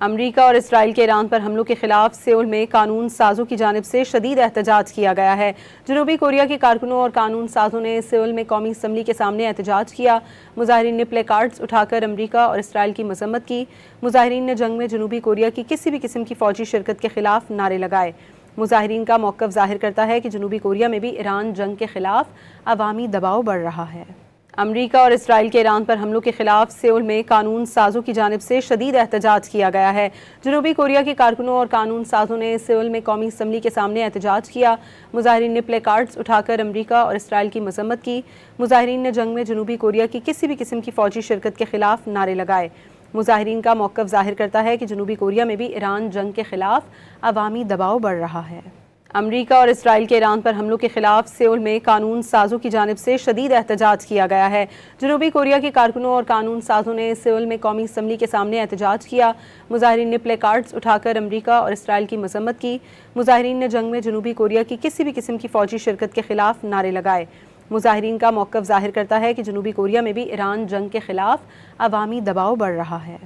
امریکہ اور اسرائیل کے ایران پر حملوں کے خلاف سیول میں قانون سازوں کی جانب سے شدید احتجاج کیا گیا ہے۔ جنوبی کوریا کے کارکنوں اور قانون سازوں نے سیول میں قومی اسمبلی کے سامنے احتجاج کیا۔ مظاہرین نے پلے کارڈز اٹھا کر امریکہ اور اسرائیل کی مذمت کی۔ مظاہرین نے جنگ میں جنوبی کوریا کی کسی بھی قسم کی فوجی شرکت کے خلاف نعرے لگائے۔ مظاہرین کا موقف ظاہر کرتا ہے کہ جنوبی کوریا میں بھی ایران جنگ کے خلاف عوامی دباؤ بڑھ رہا ہے۔ امریکہ اور اسرائیل کے ایران پر حملوں کے خلاف سیول میں قانون سازوں کی جانب سے شدید احتجاج کیا گیا ہے۔ جنوبی کوریا کے کارکنوں اور قانون سازوں نے سیول میں قومی اسمبلی کے سامنے احتجاج کیا۔ مظاہرین نے پلے کارڈز اٹھا کر امریکہ اور اسرائیل کی مذمت کی۔ مظاہرین نے جنگ میں جنوبی کوریا کی کسی بھی قسم کی فوجی شرکت کے خلاف نعرے لگائے۔ مظاہرین کا موقف ظاہر کرتا ہے کہ جنوبی کوریا میں بھی ایران جنگ کے خلاف عوامی دباؤ بڑھ رہا ہے۔ امریکہ اور اسرائیل کے ایران پر حملوں کے خلاف سیول میں قانون سازوں کی جانب سے شدید احتجاج کیا گیا ہے۔ جنوبی کوریا کے کارکنوں اور قانون سازوں نے سیول میں قومی اسمبلی کے سامنے احتجاج کیا۔ مظاہرین نے پلے کارڈز اٹھا کر امریکہ اور اسرائیل کی مذمت کی۔ مظاہرین نے جنگ میں جنوبی کوریا کی کسی بھی قسم کی فوجی شرکت کے خلاف نعرے لگائے۔ مظاہرین کا موقف ظاہر کرتا ہے کہ جنوبی کوریا میں بھی ایران جنگ کے خلاف عوامی دباؤ بڑھ رہا ہے۔